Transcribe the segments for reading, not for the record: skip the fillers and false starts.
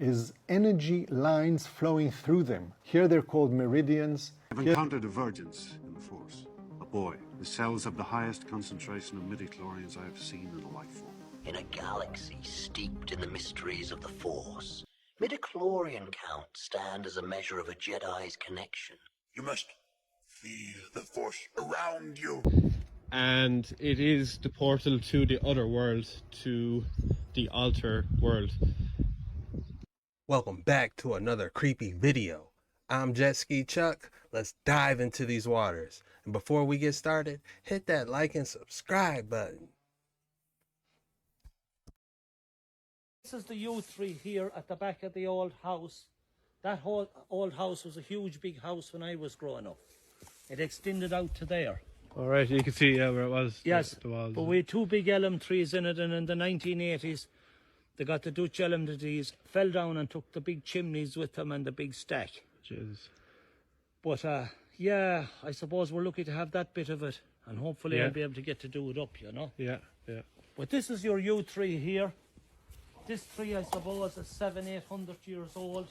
is energy lines flowing through them. Here they're called meridians. I've encountered a Virgins in the Force. A boy. The cells have the highest concentration of midi-chlorians I have seen in a life form. In a galaxy steeped in the mysteries of the Force, Midi-chlorian counts stand as a measure of a Jedi's connection. You must feel the Force around you. And it is the portal to the other world, to the altar world. Welcome back to another creepy video. I'm Jet Ski Chuck. Let's dive into these waters. And before we get started, hit that like and subscribe button. This is the yew tree here at the back of the old house. That whole old house was a huge big house when I was growing up. It extended out to there. All right, you can see where it was. Yes, the walls. but we had two big elm trees in it, and in the 1980s, they got the Dutch elm trees, fell down and took the big chimneys with them and the big stack. Jesus. But yeah, I suppose we're lucky to have that bit of it, and hopefully I'll be able to get to do it up, you know. Yeah, yeah. But this is your yew tree here. This tree, I suppose, is 700-800 years old.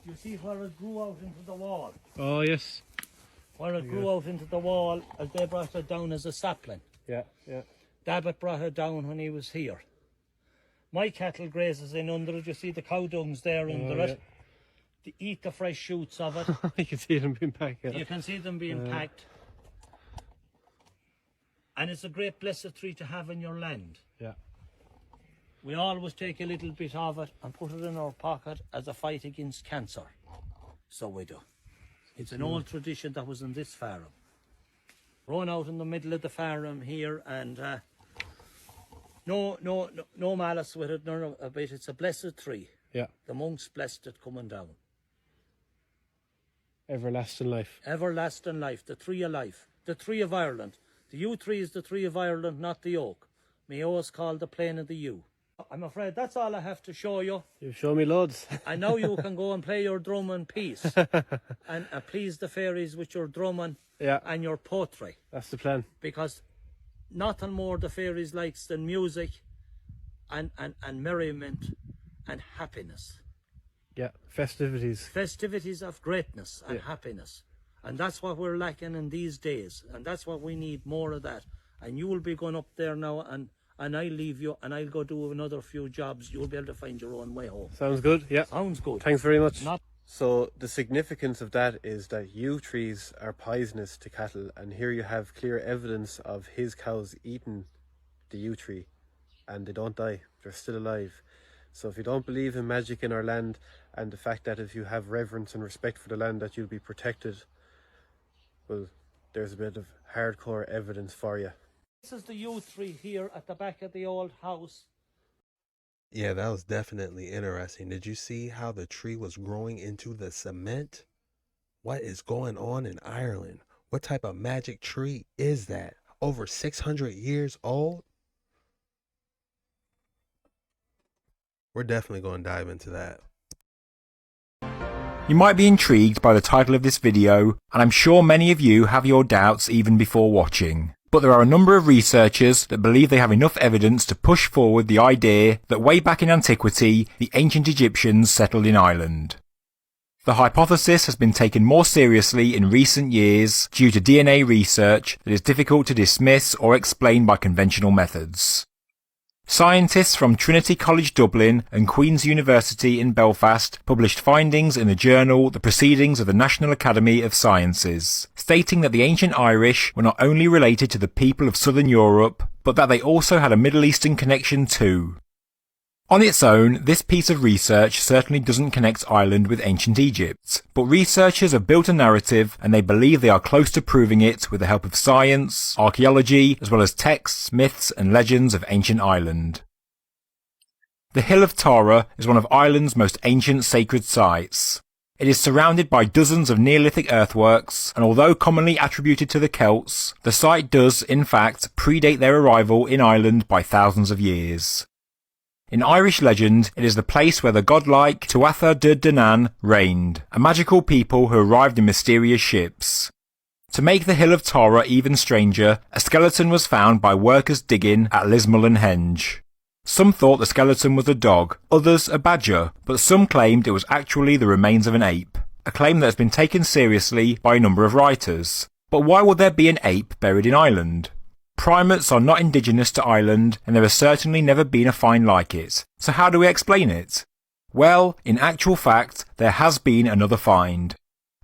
You see where it grew out into the wall? Oh, yes. Where it grew out into the wall as they brought it down as a sapling. Yeah, yeah. Dabbit brought it down when he was here. My cattle grazes in under it. You see the cow dungs there under it. They eat the fresh shoots of it. You can see them being packed. Yeah. You can see them being packed. And it's a great blessed tree to have in your land. Yeah. We always take a little bit of it and put it in our pocket as a fight against cancer. So we do. It's an old tradition that was in this farm. Run out in the middle of the farm here, and no malice with it, no bit. It's a blessed tree. Yeah. The monks blessed it coming down. Everlasting life. Everlasting life, the tree of life, the tree of Ireland. The yew tree is the tree of Ireland, not the oak. Mayo is called the plain of the yew. I'm afraid that's all I have to show you. You've shown me loads. And now you can go and play your drum in peace and please the fairies with your drumming and your poetry. That's the plan. Because nothing more the fairies likes than music and merriment and happiness. Yeah, festivities. Festivities of greatness and happiness. And that's what we're lacking in these days. And that's what we need, more of that. And you will be going up there now, and I'll leave you and I'll go do another few jobs. You'll be able to find your own way home. Sounds good, yeah. Sounds good. Thanks very much. So the significance of that is that yew trees are poisonous to cattle, and here you have clear evidence of his cows eating the yew tree, and they don't die. They're still alive. So if you don't believe in magic in our land, and the fact that if you have reverence and respect for the land that you'll be protected, well, there's a bit of hardcore evidence for you. This is the yew tree here at the back of the old house. Yeah, that was definitely interesting. Did you see how the tree was growing into the cement? What is going on in Ireland? What type of magic tree is that? Over 600 years old? We're definitely going to dive into that. You might be intrigued by the title of this video, and I'm sure many of you have your doubts even before watching. But there are a number of researchers that believe they have enough evidence to push forward the idea that way back in antiquity, the ancient Egyptians settled in Ireland. The hypothesis has been taken more seriously in recent years due to DNA research that is difficult to dismiss or explain by conventional methods. Scientists from Trinity College Dublin and Queen's University in Belfast published findings in the journal The Proceedings of the National Academy of Sciences, stating that the ancient Irish were not only related to the people of southern Europe, but that they also had a Middle Eastern connection too. On its own, this piece of research certainly doesn't connect Ireland with ancient Egypt, but researchers have built a narrative and they believe they are close to proving it with the help of science, archaeology, as well as texts, myths and legends of ancient Ireland. The Hill of Tara is one of Ireland's most ancient sacred sites. It is surrounded by dozens of Neolithic earthworks, and although commonly attributed to the Celts, the site does, in fact, predate their arrival in Ireland by thousands of years. In Irish legend, it is the place where the godlike Tuatha de Danann reigned, a magical people who arrived in mysterious ships. To make the Hill of Tara even stranger, a skeleton was found by workers digging at Lismullen Henge. Some thought the skeleton was a dog, others a badger, but some claimed it was actually the remains of an ape, a claim that has been taken seriously by a number of writers. But why would there be an ape buried in Ireland? Primates are not indigenous to Ireland, and there has certainly never been a find like it, so how do we explain it? Well, in actual fact, there has been another find.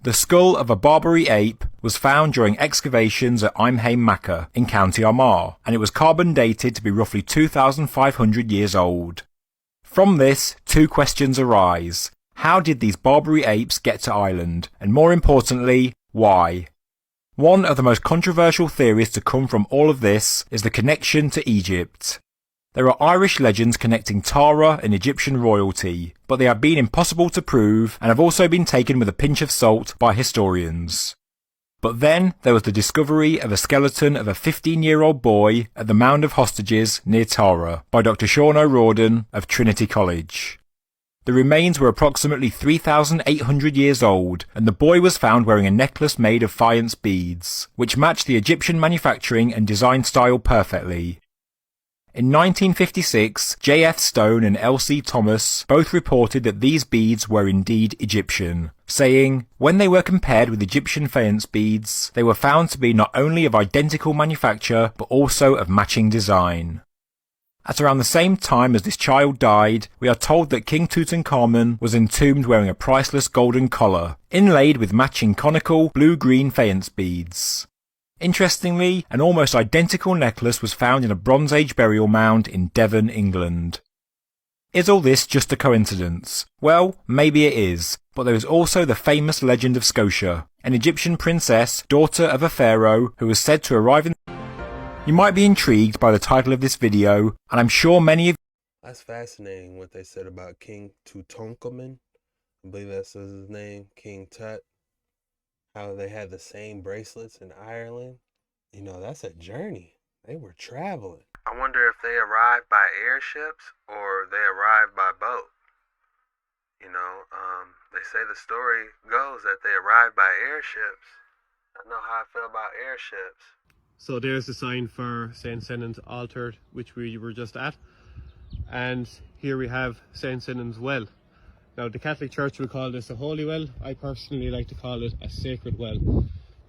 The skull of a Barbary ape was found during excavations at Imheim Macha in County Armagh, and it was carbon dated to be roughly 2,500 years old. From this, two questions arise. How did these Barbary apes get to Ireland? And more importantly, why? One of the most controversial theories to come from all of this is the connection to Egypt. There are Irish legends connecting Tara and Egyptian royalty, but they have been impossible to prove and have also been taken with a pinch of salt by historians. But then there was the discovery of a skeleton of a 15-year-old boy at the Mound of Hostages near Tara by Dr. Sean O'Riordan of Trinity College. The remains were approximately 3,800 years old, and the boy was found wearing a necklace made of faience beads, which matched the Egyptian manufacturing and design style perfectly. In 1956, J.F. Stone and L.C. Thomas both reported that these beads were indeed Egyptian, saying, when they were compared with Egyptian faience beads, they were found to be not only of identical manufacture, but also of matching design. At around the same time as this child died, we are told that King Tutankhamun was entombed wearing a priceless golden collar, inlaid with matching conical blue-green faience beads. Interestingly, an almost identical necklace was found in a Bronze Age burial mound in Devon, England. Is all this just a coincidence? Well, maybe it is, but there is also the famous legend of Scotia, an Egyptian princess, daughter of a pharaoh, who was said to arrive in... You might be intrigued by the title of this video, and I'm sure many of... That's fascinating what they said about King Tutankhamun. I believe that's his name, King Tut. How they had the same bracelets in Ireland. You know, that's a journey. They were traveling. I wonder if they arrived by airships or they arrived by boat. You know, they say the story goes that they arrived by airships. I know how I feel about airships. So there's the sign for St. Senan's altar, which we were just at. And here we have St. Senan's well. Now, the Catholic Church will call this a holy well. I personally like to call it a sacred well.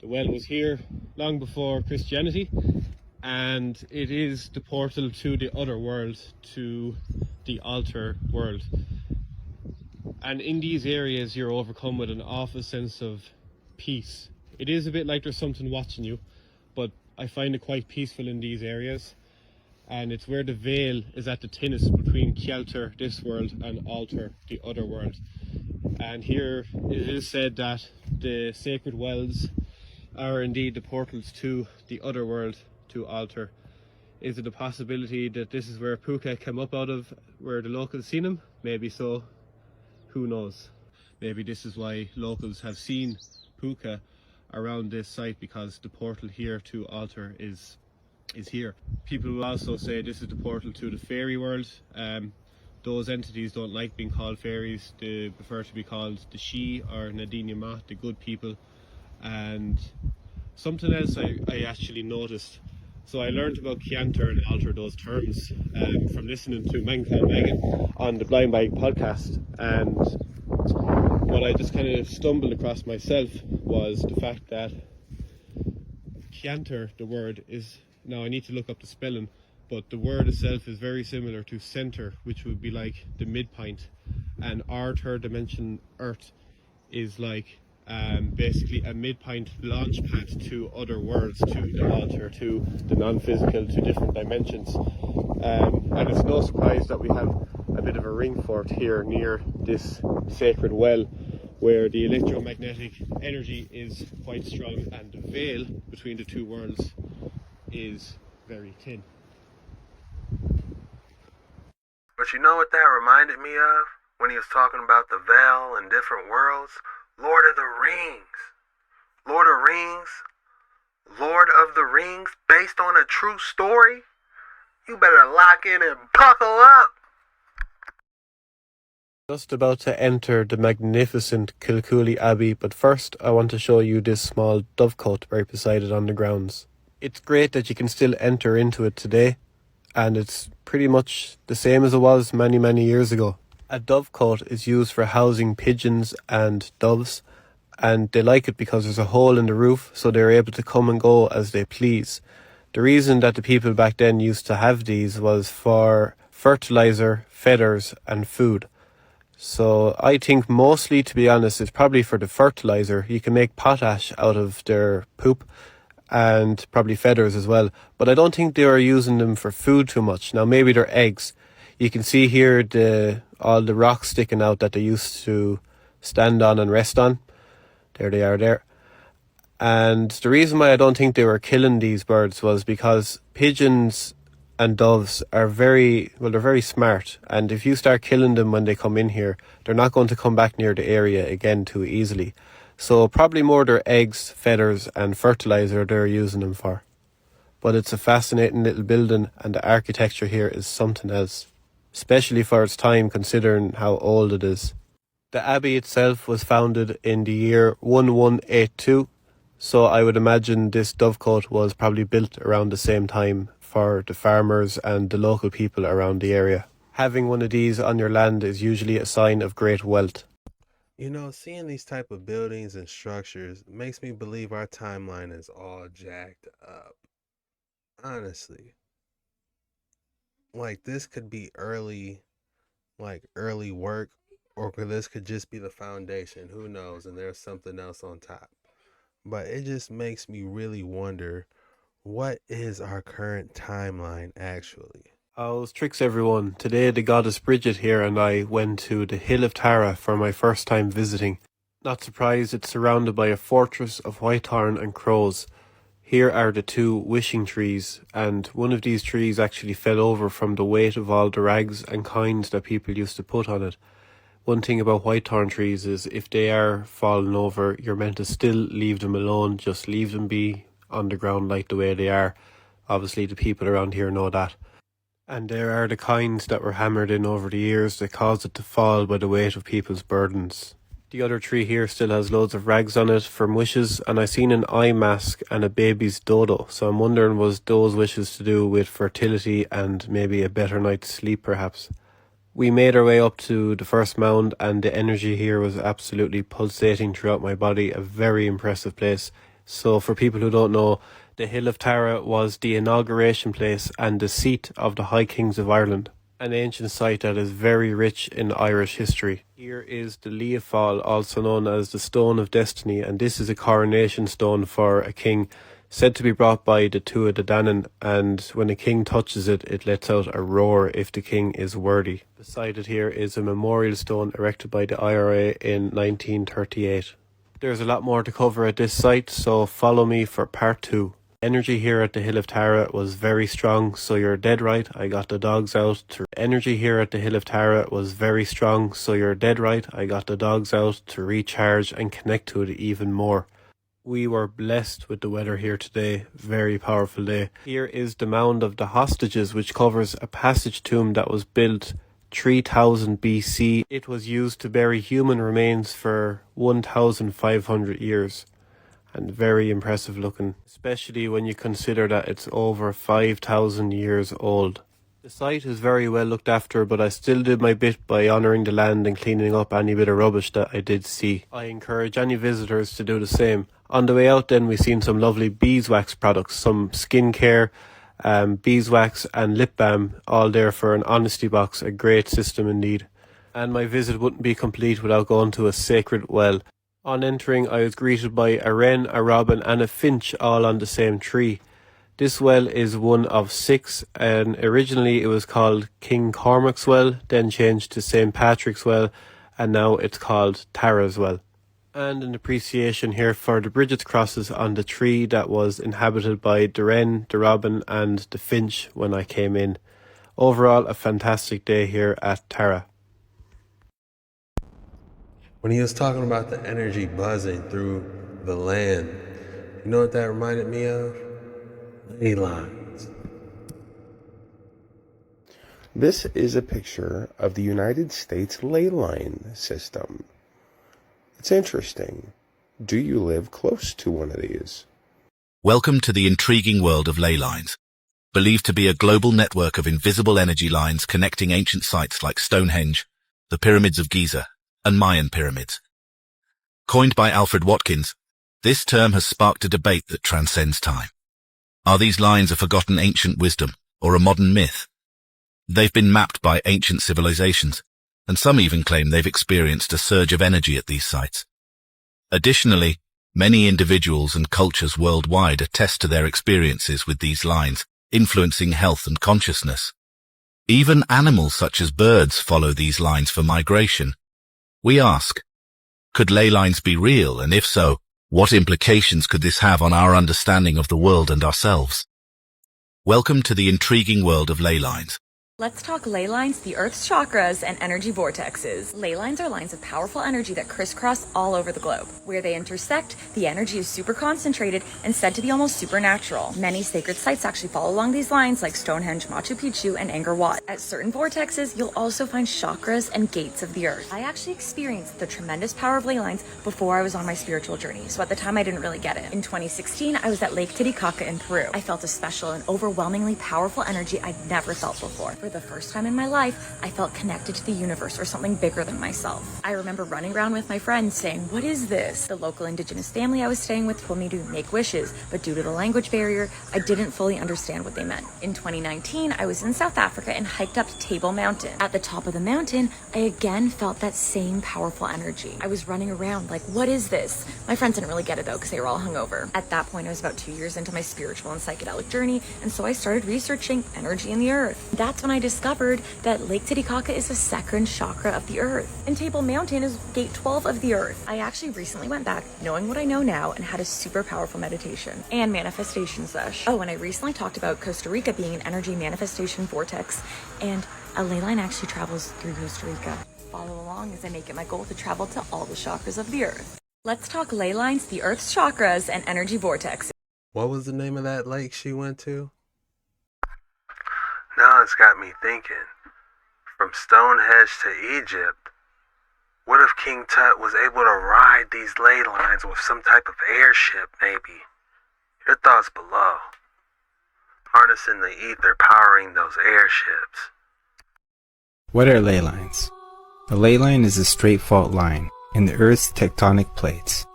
The well was here long before Christianity, and it is the portal to the other world, to the altar world. And in these areas, you're overcome with an awful sense of peace. It is a bit like there's something watching you, but I find it quite peaceful in these areas. And it's where the veil is at the thinnest between Kielter, this world, and Altar, the other world. And here it is said that the sacred wells are indeed the portals to the other world, to Altar. Is it a possibility that this is where Puka came up out of, where the locals seen him? Maybe so. Who knows? Maybe this is why locals have seen Puka around this site, because the portal here to Altar is here. People will also say this is the portal to the fairy world. Those entities don't like being called fairies. They prefer to be called the Shi or Nadine Yama, the good people. And something else I actually noticed. So I learned about Kianter and Altar, those terms, from listening to Megan on the Blind Bag podcast. And what I just kind of stumbled across myself was the fact that Kianter, the word, is... Now I need to look up the spelling, but the word itself is very similar to center, which would be like the midpoint, and our third dimension Earth is like basically a midpoint launch pad to other worlds, to the altar, to the non-physical, to different dimensions. And it's no surprise that we have a bit of a ring fort here near this sacred well, where the electromagnetic energy is quite strong and the veil between the two worlds is very thin. But you know what that reminded me of? When he was talking about the veil and different worlds? Lord of the Rings. Lord of the Rings, based on a true story? You better lock in and buckle up. Just about to enter the magnificent Kilcooley Abbey, but first I want to show you this small dovecote right beside it on the grounds. It's great that you can still enter into it today, and it's pretty much the same as it was many, many years ago. A dovecote is used for housing pigeons and doves, and they like it because there's a hole in the roof, so they're able to come and go as they please. The reason that the people back then used to have these was for fertilizer, feathers, and food. So I think mostly, to be honest, it's probably for the fertilizer. You can make potash out of their poop and probably feathers as well. But I don't think they were using them for food too much. Now maybe they're eggs. You can see here all the rocks sticking out that they used to stand on and rest on. There they are there. And the reason why I don't think they were killing these birds was because pigeons and doves are they're very smart, and if you start killing them when they come in here, they're not going to come back near the area again too easily. So probably more their eggs, feathers and fertilizer they're using them for. But it's a fascinating little building, and the architecture here is something else, especially for its time considering how old it is. The abbey itself was founded in the year 1182, so I would imagine this dovecote was probably built around the same time for the farmers and the local people around the area. Having one of these on your land is usually a sign of great wealth. You know, seeing these type of buildings and structures makes me believe our timeline is all jacked up. Honestly. Like, this could be early work, or this could just be the foundation. Who knows? And there's something else on top. But it just makes me really wonder, what is our current timeline actually? How's tricks everyone? Today the goddess Bridget here and I went to the Hill of Tara for my first time visiting. Not surprised, it's surrounded by a fortress of whitethorn and crows. Here are the two wishing trees, and one of these trees actually fell over from the weight of all the rags and kinds that people used to put on it. One thing about whitethorn trees is if they are falling over, you're meant to still leave them alone, just leave them be on the ground like the way they are. Obviously the people around here know that. And there are the kinds that were hammered in over the years that caused it to fall by the weight of people's burdens. The other tree here still has loads of rags on it from wishes, and I seen an eye mask and a baby's dodo, so I'm wondering was those wishes to do with fertility and maybe a better night's sleep perhaps. We made our way up to the first mound, and the energy here was absolutely pulsating throughout my body. A very impressive place. So for people who don't know, the Hill of Tara was the inauguration place and the seat of the High Kings of Ireland, an ancient site that is very rich in Irish history. Here is the Leafall, also known as the Stone of Destiny, and this is a coronation stone for a king, said to be brought by the Tuatha De Danann, and when a king touches it, it lets out a roar if the king is worthy. Beside it here is a memorial stone erected by the IRA in 1938. There's a lot more to cover at this site, so follow me for part 2. Energy here at the Hill of Tara was very strong, so you're dead right, I got the dogs out to... Energy here at the Hill of Tara was very strong, so you're dead right, I got the dogs out to recharge and connect to it even more. We were blessed with the weather here today, very powerful day. Here is the Mound of the Hostages, which covers a passage tomb that was built 3000 BC. It was used to bury human remains for 1500 years. And very impressive looking, especially when you consider that it's over 5,000 years old. The site is very well looked after, but I still did my bit by honouring the land and cleaning up any bit of rubbish that I did see. I encourage any visitors to do the same. On the way out then we seen some lovely beeswax products, some skincare, beeswax and lip balm, all there for an honesty box, a great system indeed. And my visit wouldn't be complete without going to a sacred well. On entering I was greeted by a wren, a robin and a finch all on the same tree. This well is one of 6, and originally it was called King Cormac's Well, then changed to St. Patrick's Well, and now it's called Tara's Well. And an appreciation here for the Bridget's crosses on the tree that was inhabited by the wren, the robin and the finch when I came in. Overall, a fantastic day here at Tara. When he was talking about the energy buzzing through the land, you know what that reminded me of? Ley lines. This is a picture of the United States ley line system. It's interesting. Do you live close to one of these? Welcome to the intriguing world of ley lines. believed to be a global network of invisible energy lines connecting ancient sites like Stonehenge, the pyramids of Giza, and Mayan pyramids. Coined by Alfred Watkins, this term has sparked a debate that transcends time. Are these lines a forgotten ancient wisdom or a modern myth? They've been mapped by ancient civilizations, and some even claim they've experienced a surge of energy at these sites. Additionally, many individuals and cultures worldwide attest to their experiences with these lines, influencing health and consciousness. Even animals such as birds follow these lines for migration. We ask, could ley lines be real, and if so, what implications could this have on our understanding of the world and ourselves? Welcome to the intriguing world of ley lines. Let's talk ley lines, the Earth's chakras, and energy vortexes. Ley lines are lines of powerful energy that crisscross all over the globe. Where they intersect, the energy is super concentrated and said to be almost supernatural. Many sacred sites actually fall along these lines, like Stonehenge, Machu Picchu, and Angkor Wat. At certain vortexes, you'll also find chakras and gates of the earth. I actually experienced the tremendous power of ley lines before I was on my spiritual journey, so at the time I didn't really get it. In 2016, I was at Lake Titicaca in Peru. I felt a special and overwhelmingly powerful energy I'd never felt before. For the first time in my life, I felt connected to the universe or something bigger than myself. I remember running around with my friends saying, "What is this?" The local indigenous family I was staying with told me to make wishes, but due to the language barrier, I didn't fully understand what they meant. In 2019, I was in South Africa and hiked up Table Mountain. At the top of the mountain, I again felt that same powerful energy. I was running around like, "What is this?" My friends didn't really get it though, because they were all hungover. At that point, I was about 2 years into my spiritual and psychedelic journey, and so I started researching energy in the earth. That's when I discovered that Lake Titicaca is the second chakra of the earth, and Table Mountain is gate 12 of the earth. I actually recently went back, knowing what I know now, and had a super powerful meditation and manifestation sesh. Oh, and I recently talked about Costa Rica being an energy manifestation vortex, and a ley line actually travels through Costa Rica. Follow along as I make it my goal to travel to all the chakras of the earth. Let's talk ley lines, the earth's chakras, and energy vortexes. What was the name of that lake she went to? Now it's got me thinking. From Stonehenge to Egypt, what if King Tut was able to ride these ley lines with some type of airship, maybe? Your thoughts below. Harnessing the ether powering those airships. What are ley lines? A ley line is a straight fault line in the Earth's tectonic plates.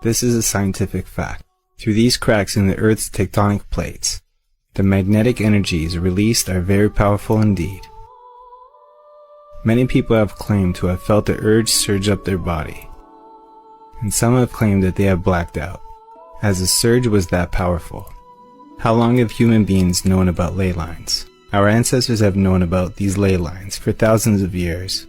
This is a scientific fact. Through these cracks in the Earth's tectonic plates, the magnetic energies released are very powerful indeed. Many people have claimed to have felt the urge surge up their body, and some have claimed that they have blacked out, as the surge was that powerful. How long have human beings known about ley lines? Our ancestors have known about these ley lines for thousands of years.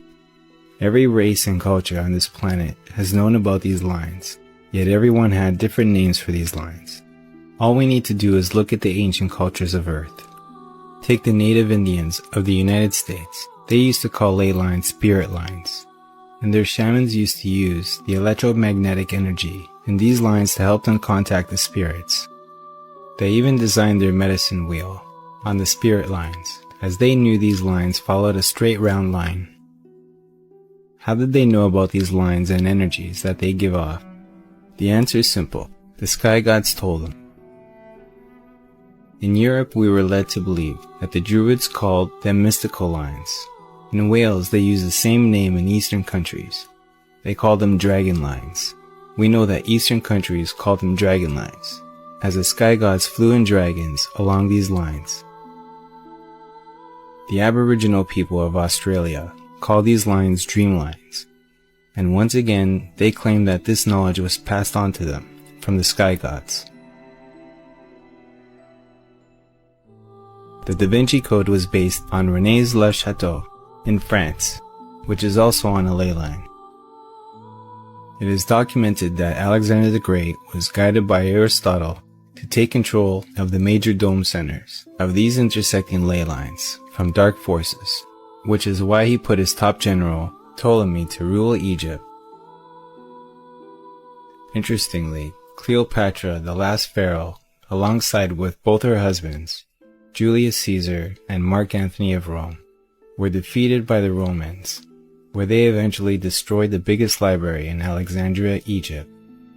Every race and culture on this planet has known about these lines, yet everyone had different names for these lines. All we need to do is look at the ancient cultures of Earth. Take the native Indians of the United States. They used to call ley lines spirit lines, and their shamans used to use the electromagnetic energy in these lines to help them contact the spirits. They even designed their medicine wheel on the spirit lines, as they knew these lines followed a straight round line. How did they know about these lines and energies that they give off? The answer is simple. The sky gods told them. In Europe, we were led to believe that the Druids called them mystical lines. In Wales, they use the same name in Eastern countries. They call them dragon lines. We know that Eastern countries call them dragon lines, as the sky gods flew in dragons along these lines. The Aboriginal people of Australia call these lines dream lines, and once again, they claim that this knowledge was passed on to them from the sky gods. The Da Vinci Code was based on René's Le Chateau in France, which is also on a ley line. It is documented that Alexander the Great was guided by Aristotle to take control of the major dome centers of these intersecting ley lines from dark forces, which is why he put his top general, Ptolemy, to rule Egypt. Interestingly, Cleopatra, the last pharaoh, alongside with both her husbands, Julius Caesar and Mark Antony of Rome, were defeated by the Romans, where they eventually destroyed the biggest library in Alexandria, Egypt,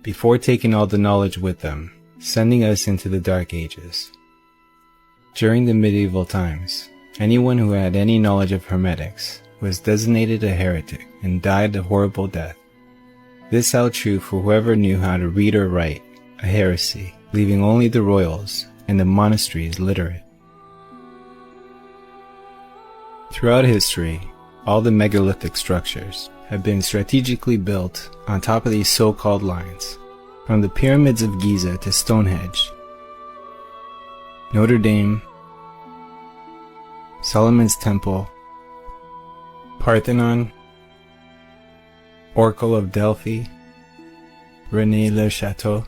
before taking all the knowledge with them, sending us into the Dark Ages. During the medieval times, anyone who had any knowledge of hermetics was designated a heretic and died a horrible death. This held true for whoever knew how to read or write, a heresy, leaving only the royals and the monasteries literate. Throughout history, all the megalithic structures have been strategically built on top of these so-called lines, from the pyramids of Giza to Stonehenge, Notre Dame, Solomon's Temple, Parthenon, Oracle of Delphi, Rennes-le-Château,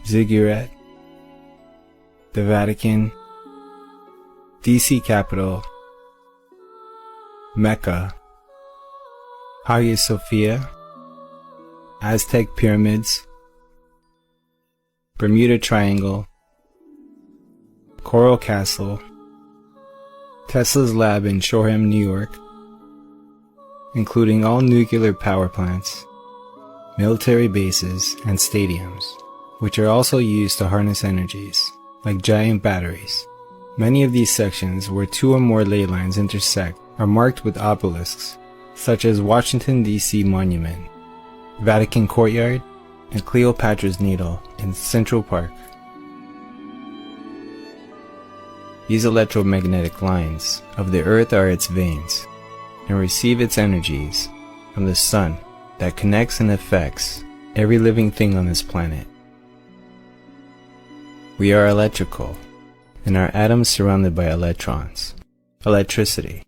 Ziggurat, the Vatican, DC Capitol, Mecca, Hagia Sophia, Aztec Pyramids, Bermuda Triangle, Coral Castle, Tesla's lab in Shoreham, New York, including all nuclear power plants, military bases, and stadiums, which are also used to harness energies, like giant batteries. Many of these sections where two or more ley lines intersect are marked with obelisks, such as Washington, D.C. Monument, Vatican Courtyard, and Cleopatra's Needle in Central Park. These electromagnetic lines of the Earth are its veins, and receive its energies from the Sun that connects and affects every living thing on this planet. We are electrical, and our atoms surrounded by electrons. Electricity.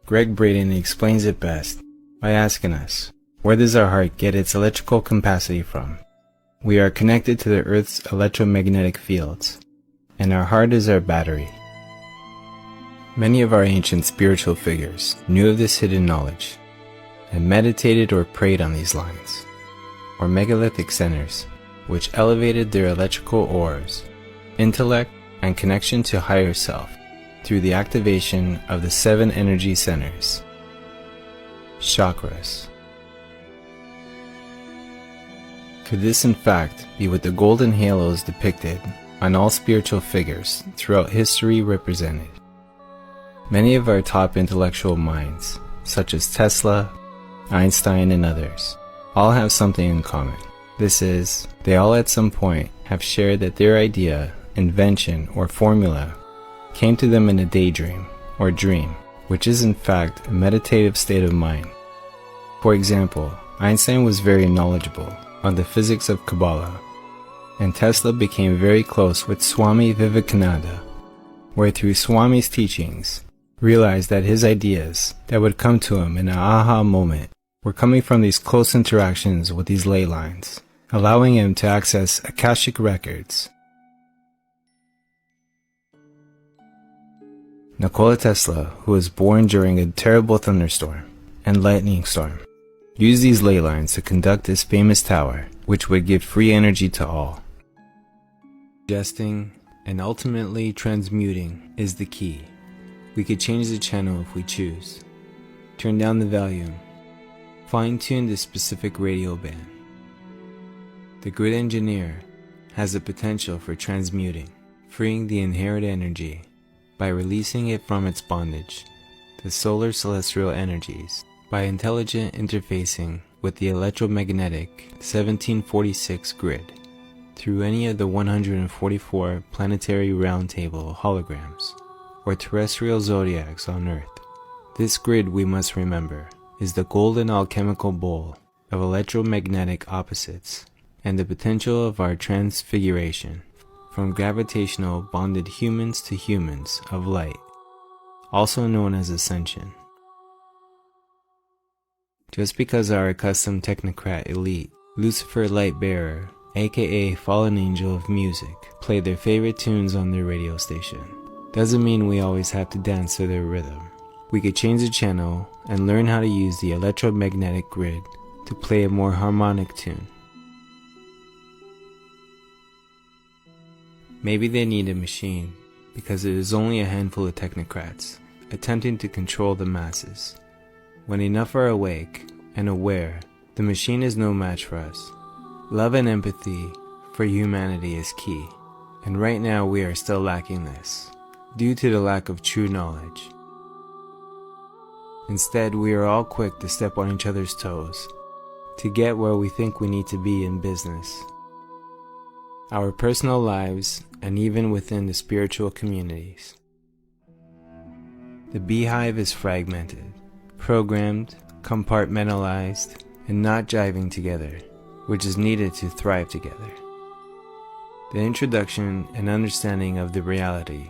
Greg Braden explains it best by asking us, where does our heart get its electrical capacity from? We are connected to the Earth's electromagnetic fields, and our heart is our battery. Many of our ancient spiritual figures knew of this hidden knowledge, and meditated or prayed on these lines, or megalithic centers, which elevated their electrical ores, intellect, and connection to higher self through the activation of the 7 energy centers, chakras. Could this in fact be what the golden halos depicted on all spiritual figures throughout history represented? Many of our top intellectual minds, such as Tesla, Einstein, and others, all have something in common. This is, they all at some point have shared that their idea, invention, or formula came to them in a daydream or dream, which is in fact a meditative state of mind. For example, Einstein was very knowledgeable on the physics of Kabbalah, and Tesla became very close with Swami Vivekananda, where through Swami's teachings, realized that his ideas that would come to him in an aha moment were coming from these close interactions with these ley lines, allowing him to access Akashic records. Nikola Tesla, who was born during a terrible thunderstorm and lightning storm, used these ley lines to conduct his famous tower, which would give free energy to all. Suggesting and ultimately transmuting is the key. We could change the channel if we choose, turn down the volume, fine-tune the specific radio band. The grid engineer has the potential for transmuting, freeing the inherent energy by releasing it from its bondage, the solar celestial energies, by intelligent interfacing with the electromagnetic 1746 grid through any of the 144 planetary round table holograms or terrestrial zodiacs on Earth. This grid, we must remember, is the golden alchemical bowl of electromagnetic opposites and the potential of our transfiguration from gravitational bonded humans to humans of light, also known as ascension. Just because our accustomed technocrat elite, Lucifer Lightbearer, aka Fallen Angel of Music, play their favorite tunes on their radio station, doesn't mean we always have to dance to their rhythm. We could change the channel and learn how to use the electromagnetic grid to play a more harmonic tune. Maybe they need a machine because it is only a handful of technocrats attempting to control the masses. When enough are awake and aware, the machine is no match for us. Love and empathy for humanity is key. And right now we are still lacking this, due to the lack of true knowledge. Instead, we are all quick to step on each other's toes, to get where we think we need to be in business, our personal lives, and even within the spiritual communities. The beehive is fragmented, programmed, compartmentalized, and not jiving together, which is needed to thrive together. The introduction and understanding of the reality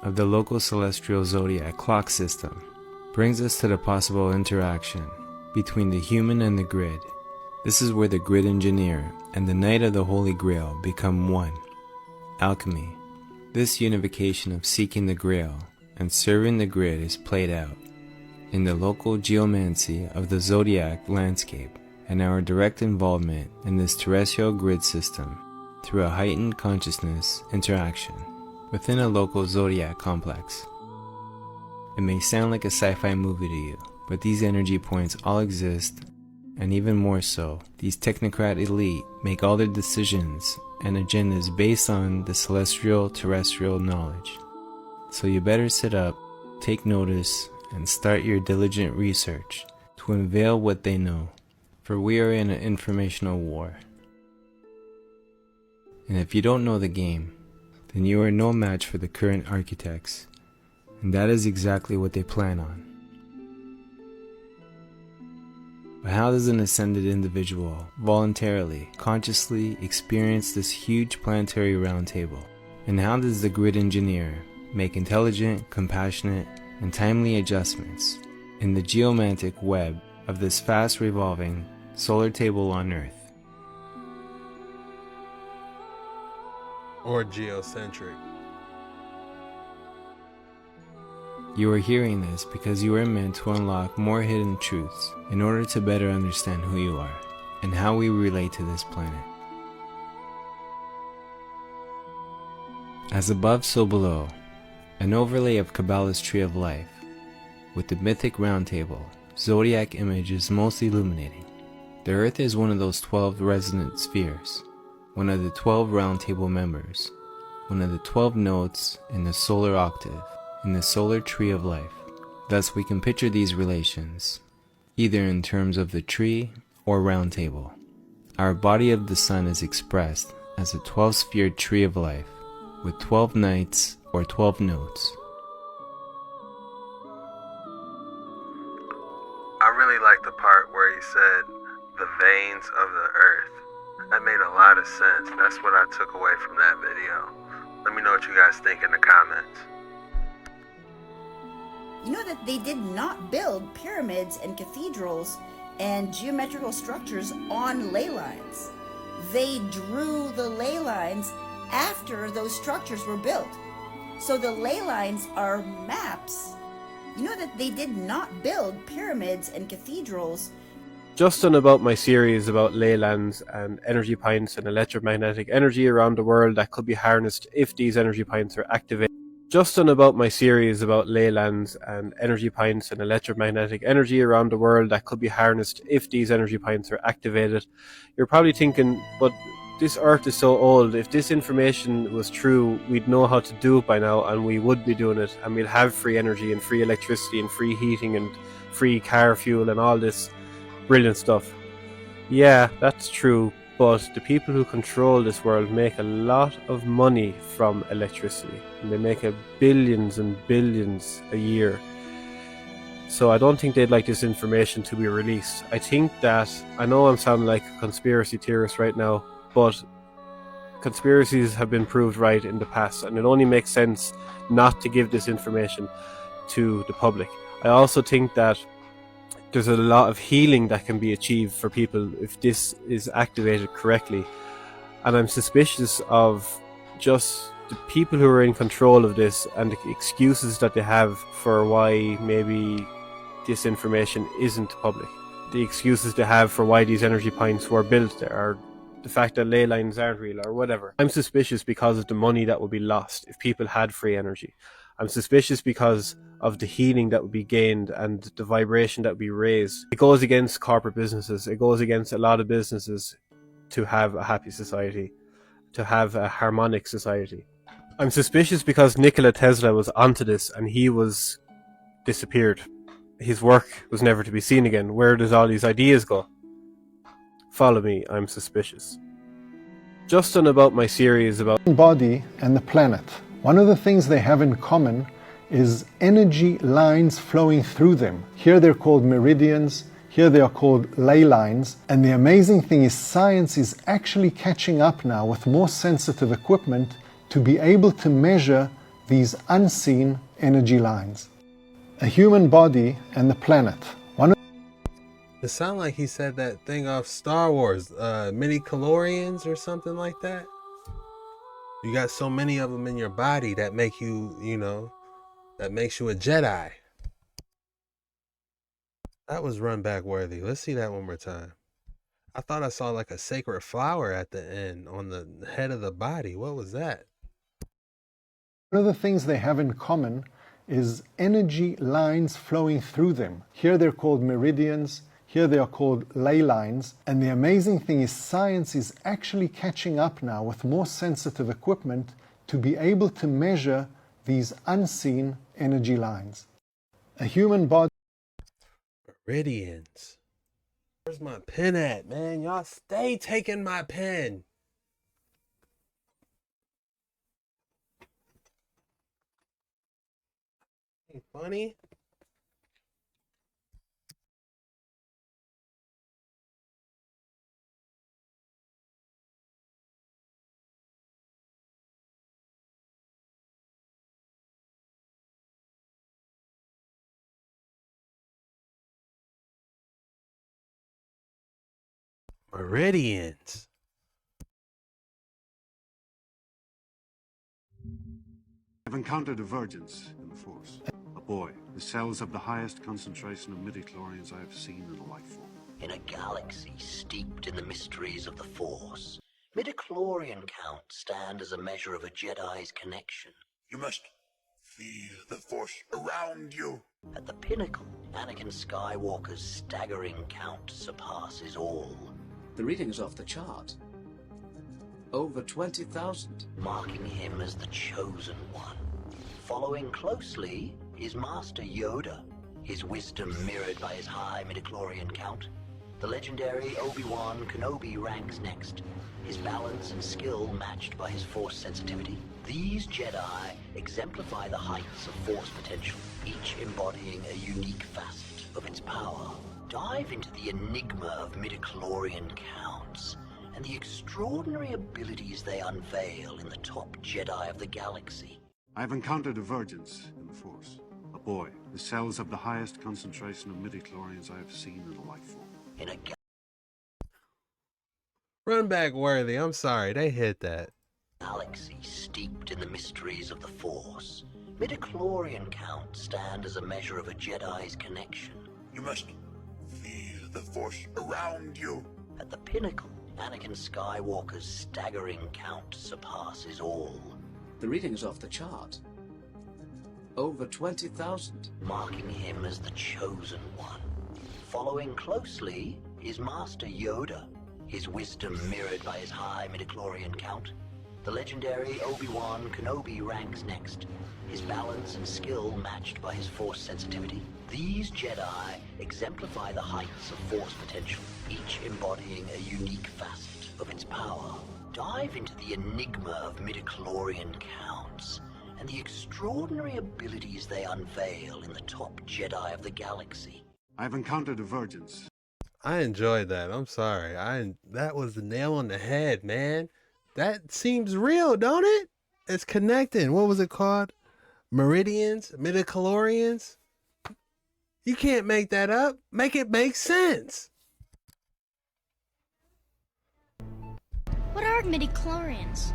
of the local celestial zodiac clock system brings us to the possible interaction between the human and the grid. This is where the grid engineer and the Knight of the Holy Grail become one. Alchemy. This unification of seeking the Grail and serving the grid is played out in the local geomancy of the zodiac landscape and our direct involvement in this terrestrial grid system through a heightened consciousness interaction within a local zodiac complex. It may sound like a sci-fi movie to you, but these energy points all exist, and even more so, these technocrat elite make all their decisions and agendas based on the celestial terrestrial knowledge. So you better sit up, take notice, and start your diligent research to unveil what they know, for we are in an informational war. And if you don't know the game, then you are no match for the current architects, and that is exactly what they plan on. But how does an ascended individual voluntarily, consciously experience this huge planetary roundtable? And how does the grid engineer make intelligent, compassionate, and timely adjustments in the geomantic web of this fast revolving solar table on Earth? Or geocentric. You are hearing this because you are meant to unlock more hidden truths in order to better understand who you are and how we relate to this planet. As above, so below, an overlay of Kabbalah's Tree of Life, with the mythic roundtable, zodiac image is most illuminating. The Earth is one of those 12 resonant spheres, one of the 12 roundtable members, one of the 12 notes in the solar octave, in the solar tree of life. Thus we can picture these relations, either in terms of the tree or round table. Our body of the sun is expressed as a 12-sphere tree of life, with 12 nights or 12 notes. I really like the part where he said, the veins of the earth. That made a lot of sense. That's what I took away from that video. Let me know what you guys think in the comments. You know that they did not build pyramids and cathedrals and geometrical structures on ley lines. They drew the ley lines after those structures were built. So the ley lines are maps. You know that they did not build pyramids and cathedrals. Just done about my series about ley lines and energy points and electromagnetic energy around the world that could be harnessed if these energy points are activated. Just done about my series about ley lines and energy points and electromagnetic energy around the world that could be harnessed if these energy points are activated. You're probably thinking, but this Earth is so old. If this information was true, we'd know how to do it by now, and we would be doing it, and we'd have free energy and free electricity and free heating and free car fuel and all this brilliant stuff. Yeah, that's true, but the people who control this world make a lot of money from electricity, and they make billions and billions a year. So I don't think they'd like this information to be released. I think that, I know I'm sounding like a conspiracy theorist right now, but conspiracies have been proved right in the past, and it only makes sense not to give this information to the public. I also think that there's a lot of healing that can be achieved for people if this is activated correctly, and I'm suspicious of just the people who are in control of this and the excuses that they have for why maybe this information isn't public. The excuses they have for why these energy points were built there, or the fact that ley lines aren't real, or whatever. I'm suspicious because of the money that would be lost if people had free energy. I'm suspicious because of the healing that would be gained and the vibration that would be raised. It goes against corporate businesses. It goes against a lot of businesses to have a happy society. to have a harmonic society. I'm suspicious because Nikola Tesla was onto this and he was disappeared. His work was never to be seen again. Where does all these ideas go? Follow me, I'm suspicious. Just on about my series about body and the planet. One of the things they have in common is energy lines flowing through them. Here they're called meridians, here they are called ley lines, and the amazing thing is science is actually catching up now with more sensitive equipment to be able to measure these unseen energy lines. A human body and the planet. It sounded like he said that thing off Star Wars, Midi-chlorians or something like that. You got so many of them in your body that make you, that makes you a Jedi. That was run back worthy. Let's see that one more time. I thought I saw like a sacred flower at the end on the head of the body. What was that? One of the things they have in common is energy lines flowing through them. Here they're called meridians, here they are called ley lines, and the amazing thing is science is actually catching up now with more sensitive equipment to be able to measure these unseen energy lines. A human body... Meridians. Where's my pen at, man? Y'all stay taking my pen. Ain't funny? Meridians. I've encountered a Virgins in the Force. A boy. The cells have the highest concentration of midi-chlorians I have seen in a life form. In a galaxy steeped in the mysteries of the Force, midi-chlorian counts stand as a measure of a Jedi's connection. You must feel the Force around you. At the pinnacle, Anakin Skywalker's staggering count surpasses all. The reading is off the chart. Over 20,000. Marking him as the chosen one. Following closely is Master Yoda, his wisdom mirrored by his high midi-chlorian count. The legendary Obi-Wan Kenobi ranks next, his balance and skill matched by his Force sensitivity. These Jedi exemplify the heights of Force potential, each embodying a unique facet of its power. Dive into the enigma of midi-chlorian counts and the extraordinary abilities they unveil in the top Jedi of the galaxy. I've encountered a Virgins in the Force. A boy. The cells have the highest concentration of midi-chlorians I have seen in a life form. In a Run back worthy. I'm sorry, they hit that. galaxy steeped in the mysteries of the Force, midi-chlorian counts stand as a measure of a Jedi's connection. You must feel the Force around you. At the pinnacle, Anakin Skywalker's staggering count surpasses all. The reading is off the chart. Over 20,000. Marking him as the chosen one. Following closely is Master Yoda, his wisdom mirrored by his high midi-chlorian count. The legendary Obi-Wan Kenobi ranks next, his balance and skill matched by his Force sensitivity. These Jedi exemplify the heights of Force potential, each embodying a unique facet of its power. Dive into the enigma of midi-chlorian counts and the extraordinary abilities they unveil in the top Jedi of the galaxy. I've encountered a Virgins. I enjoyed that. I'm sorry. That was the nail on the head, man. That seems real, don't it? It's connecting. What was it called? Meridians? Midi-chlorians? You can't make that up. Make it make sense. What are midi-chlorians?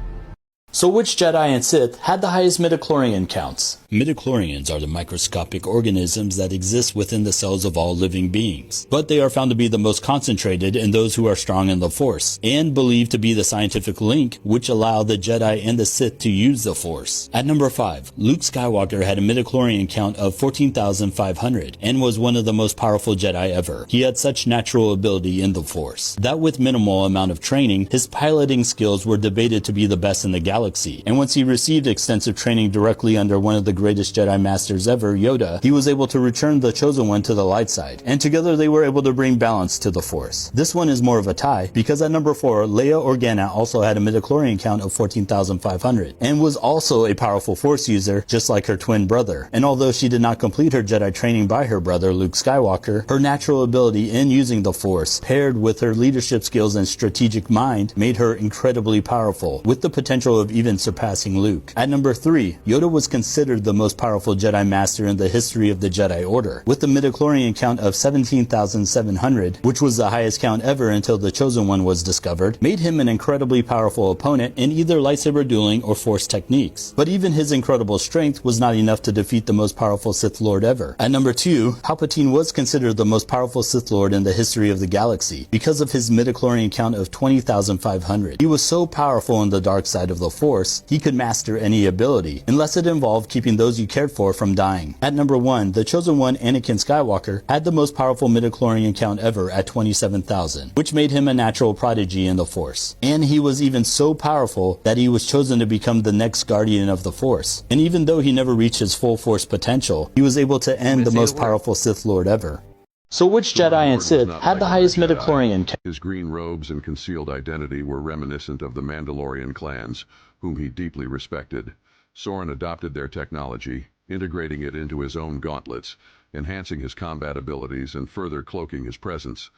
So which Jedi and Sith had the highest midi-chlorian counts? Midi-chlorians are the microscopic organisms that exist within the cells of all living beings, but they are found to be the most concentrated in those who are strong in the Force, and believed to be the scientific link which allow the Jedi and the Sith to use the Force. At number 5, Luke Skywalker had a midi-chlorian count of 14,500 and was one of the most powerful Jedi ever. He had such natural ability in the Force that with minimal amount of training, his piloting skills were debated to be the best in the galaxy, and once he received extensive training directly under one of the greatest Jedi Masters ever, Yoda, he was able to return the Chosen One to the light side, and together they were able to bring balance to the Force. This one is more of a tie, because at number 4, Leia Organa also had a midi-chlorian count of 14,500, and was also a powerful Force user, just like her twin brother. And although she did not complete her Jedi training by her brother, Luke Skywalker, her natural ability in using the Force, paired with her leadership skills and strategic mind, made her incredibly powerful, with the potential of even surpassing Luke. At number 3, Yoda was considered the most powerful Jedi Master in the history of the Jedi Order, with a midi-chlorian count of 17,700, which was the highest count ever until the Chosen One was discovered, made him an incredibly powerful opponent in either lightsaber dueling or Force techniques. But even his incredible strength was not enough to defeat the most powerful Sith Lord ever. At number 2, Palpatine was considered the most powerful Sith Lord in the history of the galaxy, because of his midi-chlorian count of 20,500. He was so powerful in the dark side of the Force, he could master any ability, unless it involved keeping those you cared for from dying. At number 1, the Chosen One, Anakin Skywalker, had the most powerful midi-chlorian count ever at 27,000, which made him a natural prodigy in the Force. And he was even so powerful that he was chosen to become the next guardian of the Force. And even though he never reached his full Force potential, he was able to end the most powerful Sith Lord ever. So which Jedi and Sith had the highest midi-chlorian count? His green robes and concealed identity were reminiscent of the Mandalorian clans, whom he deeply respected. Saurin adopted their technology, integrating it into his own gauntlets, enhancing his combat abilities and further cloaking his presence.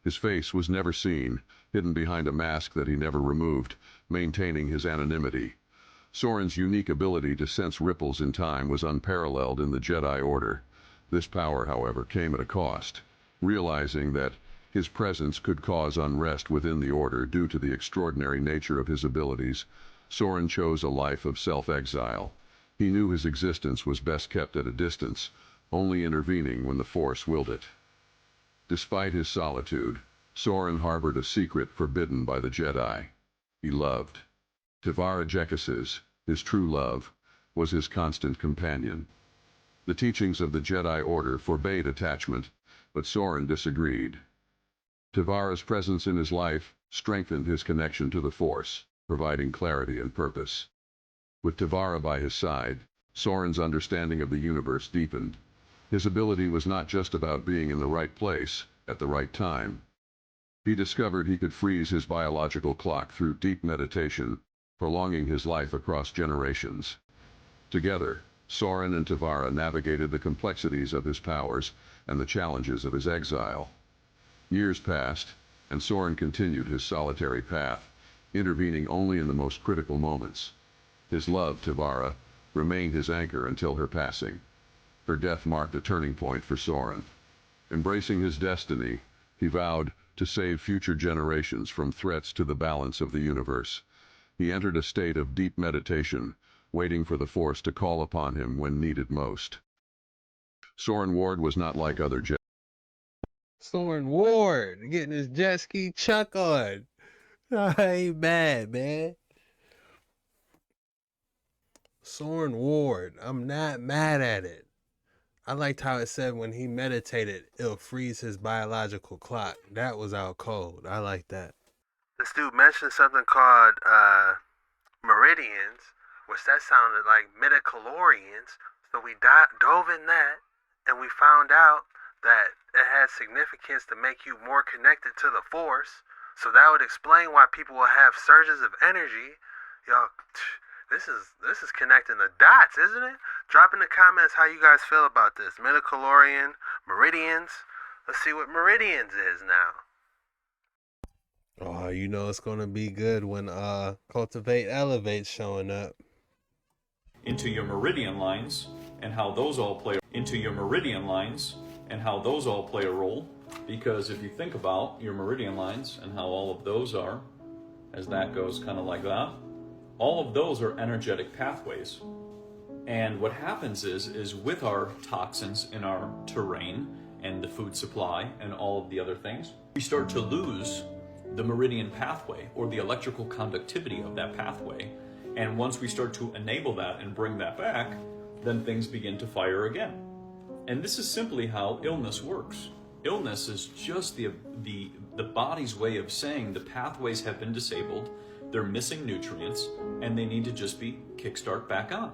His face was never seen, hidden behind a mask that he never removed, maintaining his anonymity. Saurin's unique ability to sense ripples in time was unparalleled in the Jedi Order. This power, however, came at a cost. Realizing that his presence could cause unrest within the Order due to the extraordinary nature of his abilities, Saurin chose a life of self-exile. He knew his existence was best kept at a distance, only intervening when the Force willed it. Despite his solitude, Saurin harbored a secret forbidden by the Jedi. He loved. Tevara Jekasses, his true love, was his constant companion. The teachings of the Jedi Order forbade attachment, but Saurin disagreed. Tevara's presence in his life strengthened his connection to the Force, providing clarity and purpose. With Tevara by his side, Saurin's understanding of the universe deepened. His ability was not just about being in the right place, at the right time. He discovered he could freeze his biological clock through deep meditation, prolonging his life across generations. Together, Saurin and Tevara navigated the complexities of his powers and the challenges of his exile. Years passed, and Saurin continued his solitary path, intervening only in the most critical moments. His love, Tevara, remained his anchor until her passing. Her death marked a turning point for Saurin. Embracing his destiny, he vowed to save future generations from threats to the balance of the universe. He entered a state of deep meditation, waiting for the Force to call upon him when needed most. Saurin Ward was not like other Jedi. Saurin Ward getting his jet ski chuck on. I ain't mad, man. Saurin Ward, I'm not mad at it. I liked how it said when he meditated, it'll freeze his biological clock. That was out cold. I like that. This dude mentioned something called Meridians, which that sounded like Midi-chlorians. So we dove in that, and we found out that it had significance to make you more connected to the Force. So that would explain why people will have surges of energy. Y'all, this is connecting the dots, isn't it? Drop in the comments how you guys feel about this. Midi-chlorian, Meridians. Let's see what Meridians is now. Oh, you know it's gonna be good when Cultivate Elevate's showing up. Into your meridian lines and how those all play a role, because if you think about your meridian lines and how all of those are, as that goes kind of like that, All of those are energetic pathways. And what happens is with our toxins in our terrain and the food supply and all of the other things, we start to lose the meridian pathway or the electrical conductivity of that pathway. And once we start to enable that and bring that back, then things begin to fire again. And this is simply how illness works. Illness is just the body's way of saying the pathways have been disabled, they're missing nutrients, and they need to just be kickstart back on.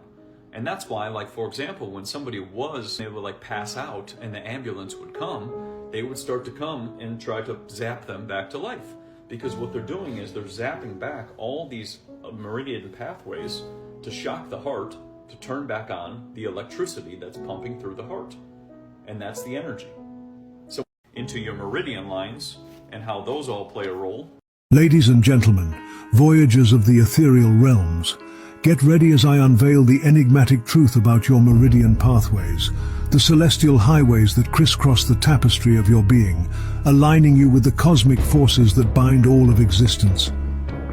And that's why, like, for example, when somebody they would like pass out and the ambulance would come, they would start to come and try to zap them back to life. Because what they're doing is they're zapping back all these meridian pathways to shock the heart, to turn back on the electricity that's pumping through the heart. And that's the energy. So into your meridian lines and how those all play a role. Ladies and gentlemen, voyagers of the ethereal realms, get ready as I unveil the enigmatic truth about your meridian pathways, the celestial highways that crisscross the tapestry of your being, aligning you with the cosmic forces that bind all of existence.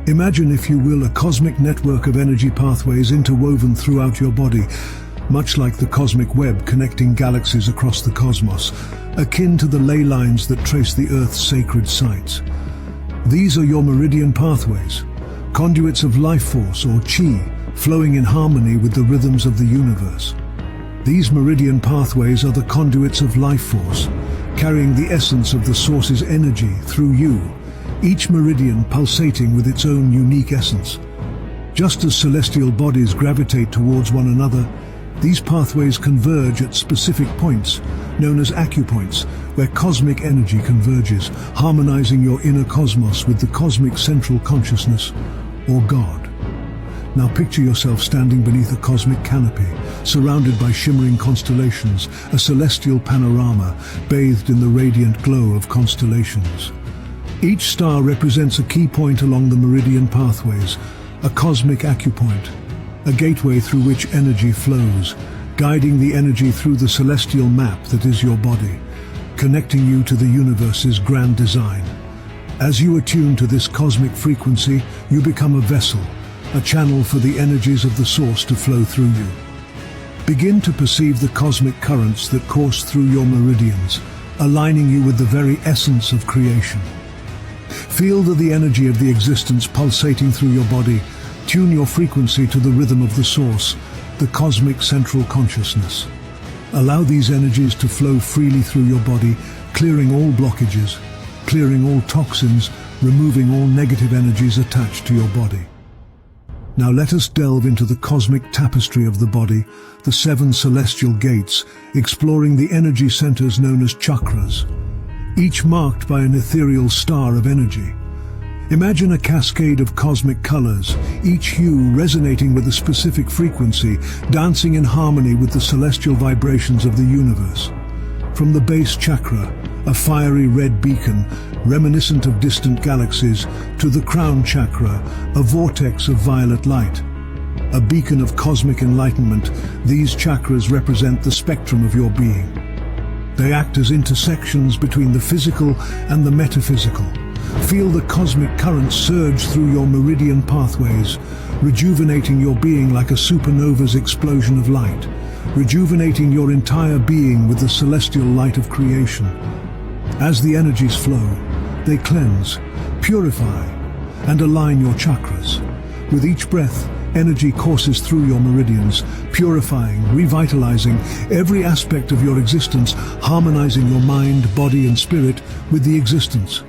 Imagine, if you will, a cosmic network of energy pathways interwoven throughout your body, much like the cosmic web connecting galaxies across the cosmos, akin to the ley lines that trace the Earth's sacred sites. These are your meridian pathways, conduits of life force or chi, flowing in harmony with the rhythms of the universe. These meridian pathways are the conduits of life force, carrying the essence of the source's energy through you, each meridian pulsating with its own unique essence. Just as celestial bodies gravitate towards one another, these pathways converge at specific points, known as acupoints, where cosmic energy converges, harmonizing your inner cosmos with the cosmic central consciousness, or God. Now picture yourself standing beneath a cosmic canopy, surrounded by shimmering constellations, a celestial panorama bathed in the radiant glow of constellations. Each star represents a key point along the meridian pathways, a cosmic acupoint, a gateway through which energy flows, guiding the energy through the celestial map that is your body, connecting you to the universe's grand design. As you attune to this cosmic frequency, you become a vessel, a channel for the energies of the source to flow through you. Begin to perceive the cosmic currents that course through your meridians, aligning you with the very essence of creation. Feel the energy of the existence pulsating through your body. Tune your frequency to the rhythm of the source, the cosmic central consciousness. Allow these energies to flow freely through your body, clearing all blockages, clearing all toxins, removing all negative energies attached to your body. Now let us delve into the cosmic tapestry of the body, the 7 celestial gates, exploring the energy centers known as chakras, each marked by an ethereal star of energy. Imagine a cascade of cosmic colors, each hue resonating with a specific frequency, dancing in harmony with the celestial vibrations of the universe. From the base chakra, a fiery red beacon, reminiscent of distant galaxies, to the crown chakra, a vortex of violet light. A beacon of cosmic enlightenment, these chakras represent the spectrum of your being. They act as intersections between the physical and the metaphysical. Feel the cosmic currents surge through your meridian pathways, rejuvenating your being like a supernova's explosion of light, rejuvenating your entire being with the celestial light of creation. As the energies flow, they cleanse, purify, and align your chakras. With each breath, energy courses through your meridians, purifying, revitalizing every aspect of your existence, harmonizing your mind, body, and spirit with the existence.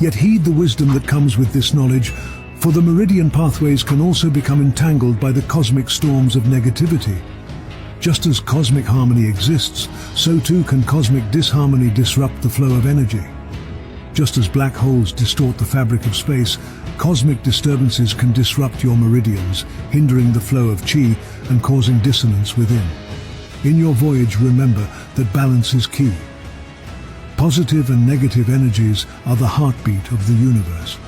Yet heed the wisdom that comes with this knowledge, for the meridian pathways can also become entangled by the cosmic storms of negativity. Just as cosmic harmony exists, so too can cosmic disharmony disrupt the flow of energy. Just as black holes distort the fabric of space, cosmic disturbances can disrupt your meridians, hindering the flow of chi and causing dissonance within. In your voyage, remember that balance is key. Positive and negative energies are the heartbeat of the universe.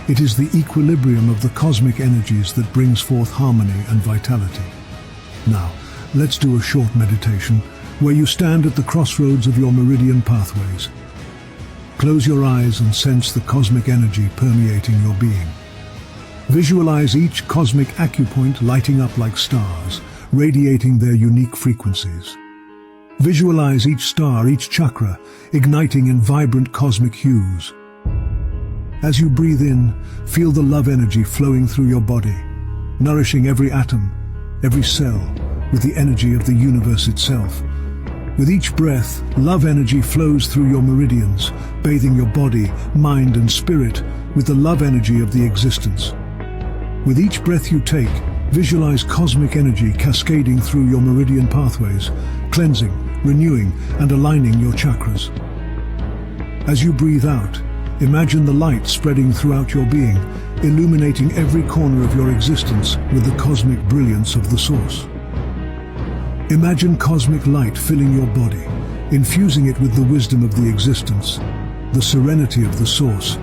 It is the equilibrium of the cosmic energies that brings forth harmony and vitality. Now, let's do a short meditation where you stand at the crossroads of your meridian pathways. Close your eyes and sense the cosmic energy permeating your being. Visualize each cosmic acupoint lighting up like stars, radiating their unique frequencies. Visualize each star, each chakra, igniting in vibrant cosmic hues. As you breathe in, feel the love energy flowing through your body, nourishing every atom, every cell, with the energy of the universe itself. With each breath, love energy flows through your meridians, bathing your body, mind and spirit with the love energy of the existence. With each breath you take, visualize cosmic energy cascading through your meridian pathways, cleansing, renewing and aligning your chakras. As you breathe out, imagine the light spreading throughout your being, illuminating every corner of your existence with the cosmic brilliance of the source. Imagine cosmic light filling your body, infusing it with the wisdom of the existence, the serenity of the source,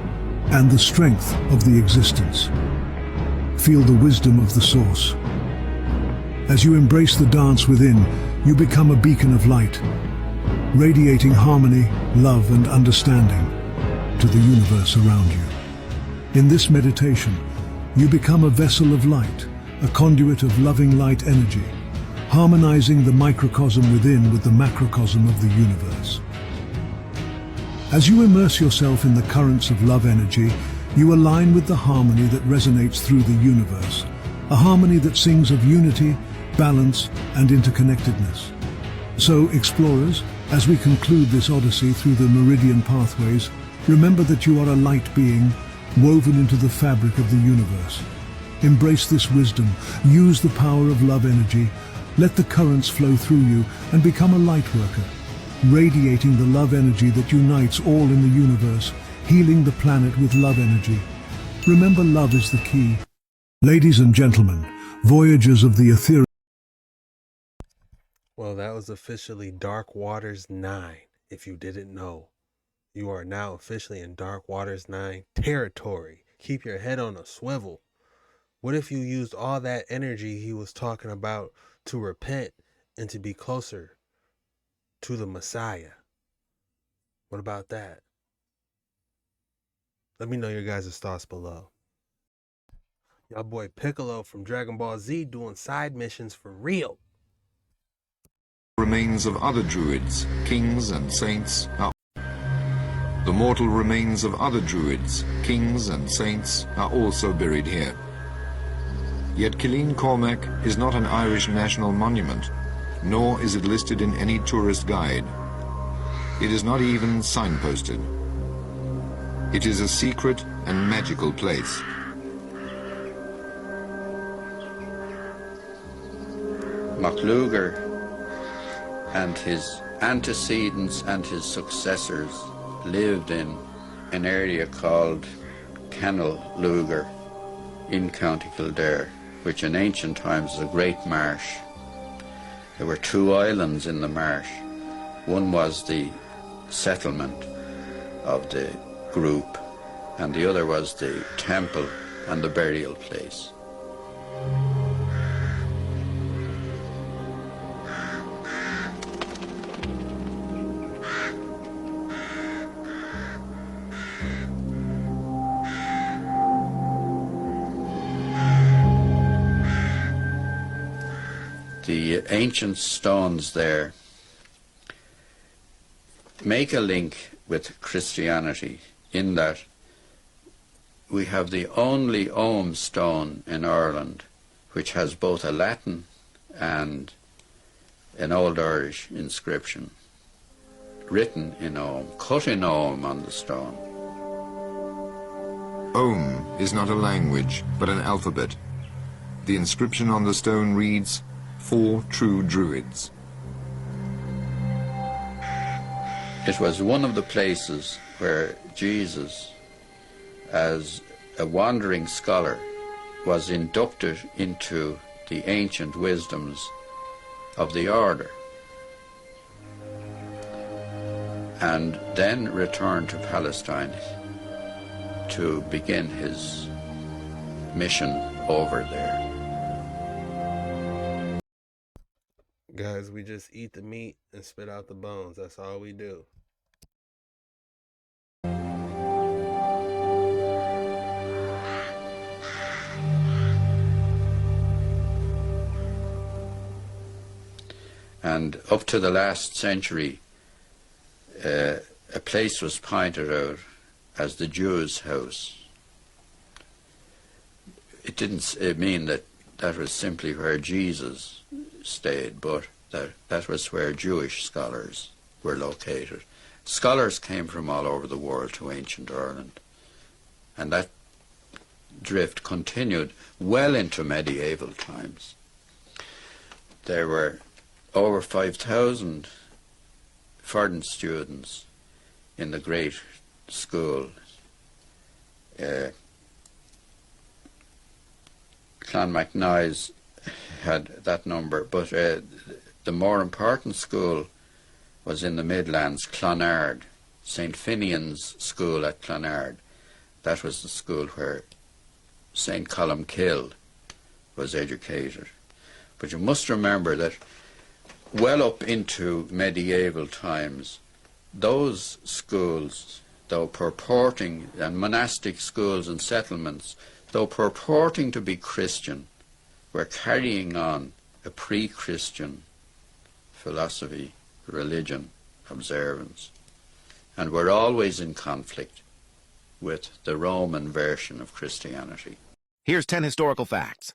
and the strength of the existence. Feel the wisdom of the source. As you embrace the dance within, you become a beacon of light, radiating harmony, love, and understanding to the universe around you. In this meditation, you become a vessel of light, a conduit of loving light energy, harmonizing the microcosm within with the macrocosm of the universe. As you immerse yourself in the currents of love energy, you align with the harmony that resonates through the universe, a harmony that sings of unity, balance, and interconnectedness. So, explorers, as we conclude this odyssey through the meridian pathways, remember that you are a light being woven into the fabric of the universe. Embrace this wisdom, use the power of love energy, let the currents flow through you and become a light worker, radiating the love energy that unites all in the universe, healing the planet with love energy. Remember, love is the key. Ladies and gentlemen, voyagers of the ethereal... Well, that was officially Dark Waters 9, if you didn't know. You are now officially in Dark Waters 9 territory. Keep your head on a swivel. What if you used all that energy he was talking about to repent and to be closer to the Messiah? What about that? Let me know your guys' thoughts below. Y'all boy Piccolo from Dragon Ball Z doing side missions for real. Remains of other druids, kings and saints are... The mortal remains of other druids, kings and saints are also buried here. Yet Killeen Cormac is not an Irish national monument, nor is it listed in any tourist guide. It is not even signposted. It is a secret and magical place. MacLuger and his antecedents and his successors lived in an area called Kennel Lugar in County Kildare, which in ancient times was a great marsh. There were two islands in the marsh. One was the settlement of the group, and the other was the temple and the burial place. The ancient stones there make a link with Christianity in that we have the only Ogham stone in Ireland which has both a Latin and an Old Irish inscription written in Ogham, cut in Ogham on the stone. Ogham is not a language, but an alphabet. The inscription on the stone reads, "For true druids." It was one of the places where Jesus, as a wandering scholar, was inducted into the ancient wisdoms of the order, and then returned to Palestine to begin his mission over there. Guys, we just eat the meat and spit out the bones. That's all we do. And up to the last century, a place was pointed out as the Jew's house. It didn't mean that that was simply where Jesus stayed, but that was where Jewish scholars were located. Scholars came from all over the world to ancient Ireland, and that drift continued well into medieval times. There were over 5,000 foreign students in the great school. Clonmacnoise had that number, but the more important school was in the Midlands, Clonard, St. Finian's School at Clonard. That was the school where St. Columkill was educated. But you must remember that well up into medieval times, those schools, though purporting, and monastic schools and settlements, though purporting to be Christian, were carrying on a pre-Christian philosophy, religion, observance, and were always in conflict with the Roman version of Christianity. Here's 10 historical facts.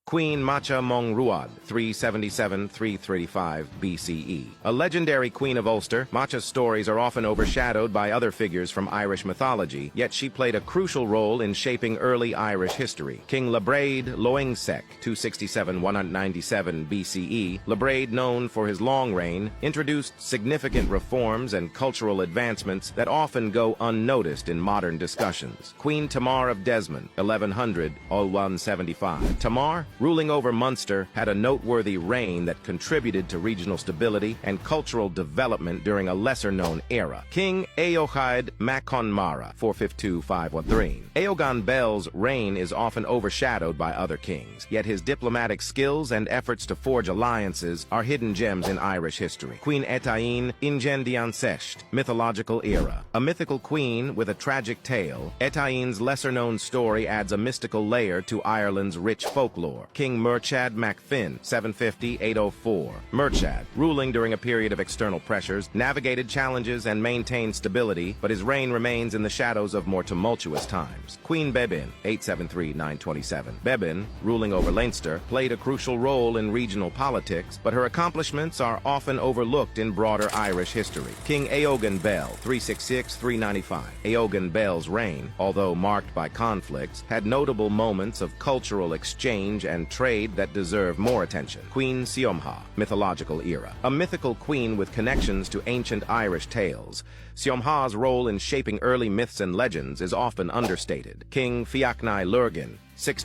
Queen Macha Mongruad, 377-335 BCE. A legendary queen of Ulster, Macha's stories are often overshadowed by other figures from Irish mythology, yet she played a crucial role in shaping early Irish history. King Labraid Loingsec, 267-197 BCE, Labraid, known for his long reign, introduced significant reforms and cultural advancements that often go unnoticed in modern discussions. Queen Tamar of Desmond, 1100-0175. Tamar, ruling over Munster, had a noteworthy reign that contributed to regional stability and cultural development during a lesser-known era. King Eochaid mac Conmara, 452-513. Eogan Bell's reign is often overshadowed by other kings, yet his diplomatic skills and efforts to forge alliances are hidden gems in Irish history. Queen Etain Ingendian Secht, mythological era. A mythical queen with a tragic tale, Etain's lesser-known story adds a mystical layer to Ireland's rich folklore. King Murchad mac Finn, 750-804. Murchad, ruling during a period of external pressures, navigated challenges and maintained stability, but his reign remains in the shadows of more tumultuous times. Queen Bebin, 873-927. Bebin, ruling over Leinster, played a crucial role in regional politics, but her accomplishments are often overlooked in broader Irish history. King Eogan Bell, 366-395. Eogan Bell's reign, although marked by conflicts, had notable moments of cultural exchange and trade that deserve more attention. Queen Siomha, mythological era. A mythical queen with connections to ancient Irish tales, Siomha's role in shaping early myths and legends is often understated. King Fiachnai Lurgan, 6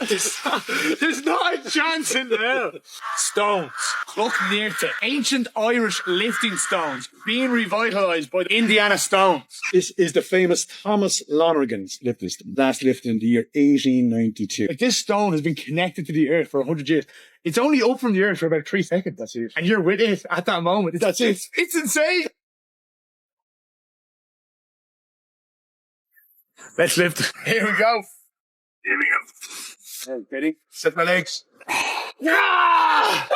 There's not a chance in hell. Stones. Look near to ancient Irish lifting stones being revitalised by the Indiana Stones. This is the famous Thomas Lonergan's lifting stone. Last lifted in the year 1892. Like, this stone has been connected to the earth for 100 years. It's only up from the earth for about 3 seconds. That's it. And you're with it at that moment. That's it. It's insane. Let's lift it. Here we go. Here we go. Hey, ready? Set my legs. Ah!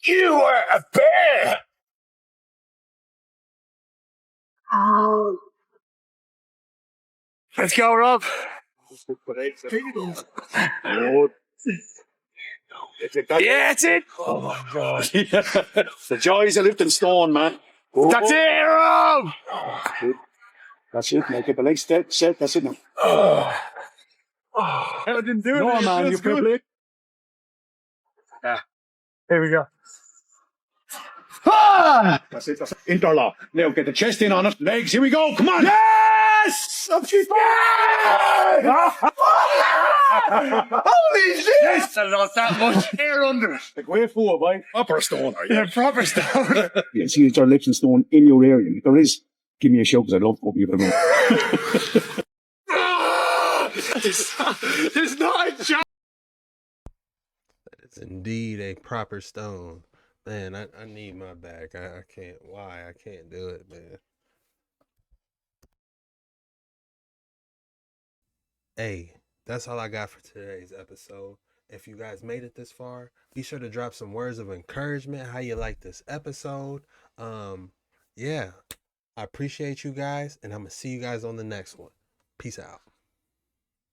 You are a bear! Let's go, Rob. Yeah, that's it. Oh my God. The joys of lifting stone, man. That's it, Rob. That's it, now get the legs set, that's it now. I didn't do it. No, man, you're good. Yeah. Here we go. Ah! That's it, interlock. Now get the chest in on it, legs, here we go, come on! Yes! Up she's Holy shit! Yes, there's not that much air under it. Like way forward, boy. Proper stone, are you? Yeah, proper stone. Yeah, see, it's our lifting stone in your area. If there is, give me a shout, because I love going people around. There's not a chance. That is indeed a proper stone. Man, I need my back. I can't. Why? I can't do it, man. Hey, that's all I got for today's episode. If you guys made it this far, be sure to drop some words of encouragement, how you like this episode. Yeah, I appreciate you guys, and I'm going to see you guys on the next one. Peace out.